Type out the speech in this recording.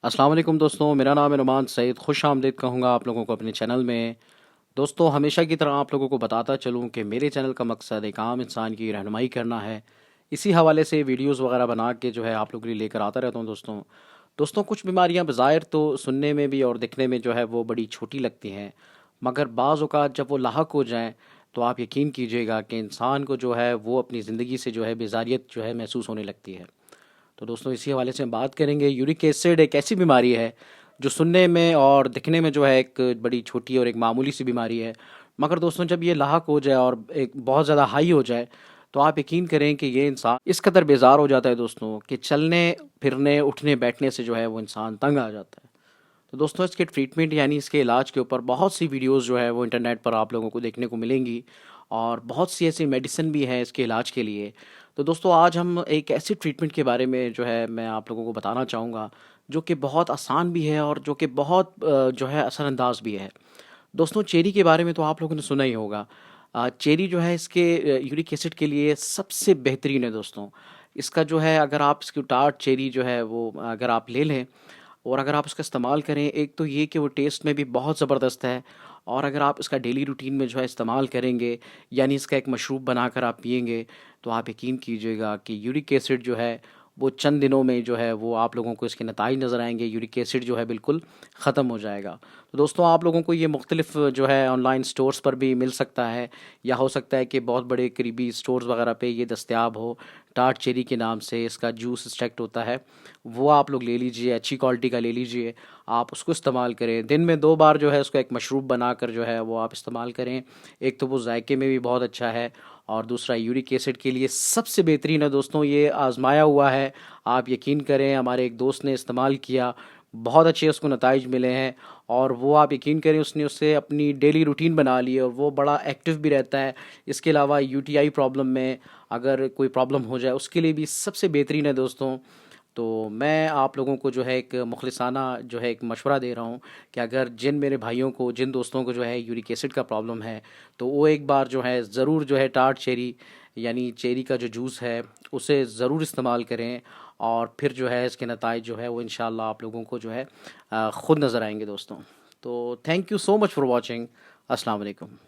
السلام علیکم دوستوں، میرا نام ہے نعمان سعید۔ خوش آمدید کہوں گا آپ لوگوں کو اپنے چینل میں۔ دوستوں، ہمیشہ کی طرح آپ لوگوں کو بتاتا چلوں کہ میرے چینل کا مقصد ایک عام انسان کی رہنمائی کرنا ہے۔ اسی حوالے سے ویڈیوز وغیرہ بنا کے جو ہے آپ لوگوں کے لیے لے کر آتا رہتا ہوں دوستوں کچھ بیماریاں بظاہر تو سننے میں بھی اور دکھنے میں جو ہے وہ بڑی چھوٹی لگتی ہیں، مگر بعض اوقات جب وہ لاحق ہو جائیں تو آپ یقین کیجئے گا کہ انسان کو جو ہے وہ اپنی زندگی سے جو ہے بیزاریت جو ہے محسوس ہونے لگتی ہے۔ تو دوستوں اسی حوالے سے ہم بات کریں گے۔ یورک ایسڈ ایک ایسی بیماری ہے جو سننے میں اور دکھنے میں جو ہے ایک بڑی چھوٹی اور ایک معمولی سی بیماری ہے، مگر دوستوں جب یہ لاحق ہو جائے اور ایک بہت زیادہ ہائی ہو جائے تو آپ یقین کریں کہ یہ انسان اس قدر بیزار ہو جاتا ہے دوستوں کہ چلنے پھرنے اٹھنے بیٹھنے سے جو ہے وہ انسان تنگ آ جاتا ہے۔ تو دوستوں اس کے ٹریٹمنٹ یعنی اس کے علاج کے اوپر بہت سی ویڈیوز جو ہے وہ انٹرنیٹ پر آپ لوگوں کو دیکھنے کو ملیں گی، اور بہت سی ایسی میڈیسن بھی ہے اس کے علاج کے لیے۔ تو دوستوں آج ہم ایک ایسی ٹریٹمنٹ کے بارے میں جو ہے میں آپ لوگوں کو بتانا چاہوں گا جو کہ بہت آسان بھی ہے اور جو کہ بہت جو ہے اثر انداز بھی ہے۔ دوستوں چیری کے بارے میں تو آپ لوگوں نے سنا ہی ہوگا۔ چیری جو ہے اس کے یورک ایسڈ کے لیے سب سے بہترین ہے دوستوں۔ اس کا جو ہے اگر آپ اس کی ٹارٹ چیری جو ہے وہ اگر آپ لے لیں اور اگر آپ اس کا استعمال کریں، ایک تو یہ کہ وہ ٹیسٹ میں بھی بہت زبردست ہے، اور اگر آپ اس کا ڈیلی روٹین میں جو ہے استعمال کریں گے، یعنی اس کا ایک مشروب بنا کر آپ پئیں گے، تو آپ یقین کیجئے گا کہ یورک ایسڈ جو ہے وہ چند دنوں میں جو ہے وہ آپ لوگوں کو اس کے نتائج نظر آئیں گے، یورک ایسڈ جو ہے بالکل ختم ہو جائے گا۔ تو دوستوں آپ لوگوں کو یہ مختلف جو ہے آن لائن سٹورز پر بھی مل سکتا ہے، یا ہو سکتا ہے کہ بہت بڑے قریبی سٹورز وغیرہ پہ یہ دستیاب ہو۔ ٹارٹ چیری کے نام سے اس کا جوس ایکسٹریکٹ ہوتا ہے، وہ آپ لوگ لے لیجئے، اچھی کوالٹی کا لے لیجئے، آپ اس کو استعمال کریں۔ دن میں 2 بار جو ہے اس کو ایک مشروب بنا کر جو ہے وہ آپ استعمال کریں۔ ایک تو وہ ذائقے میں بھی بہت اچھا ہے، اور دوسرا یورک ایسڈ کے لیے سب سے بہترین ہے دوستوں۔ یہ آزمایا ہوا ہے، آپ یقین کریں، ہمارے ایک دوست نے استعمال کیا، بہت اچھے اس کو نتائج ملے ہیں، اور وہ آپ یقین کریں اس نے اس سے اپنی ڈیلی روٹین بنا لی ہے، اور وہ بڑا ایکٹیو بھی رہتا ہے۔ اس کے علاوہ یو ٹی آئی پرابلم میں اگر کوئی پرابلم ہو جائے اس کے لیے بھی سب سے بہترین ہے دوستوں۔ تو میں آپ لوگوں کو جو ہے ایک مخلصانہ جو ہے ایک مشورہ دے رہا ہوں کہ اگر جن میرے بھائیوں کو، جن دوستوں کو جو ہے یورک ایسڈ کا پرابلم ہے، تو وہ ایک بار جو ہے ضرور جو ہے ٹارٹ چیری یعنی چیری کا جو جوس ہے اسے ضرور استعمال کریں، اور پھر جو ہے اس کے نتائج جو ہے وہ انشاءاللہ آپ لوگوں کو جو ہے خود نظر آئیں گے دوستوں۔ تو thank you so much for watching. السلام علیکم۔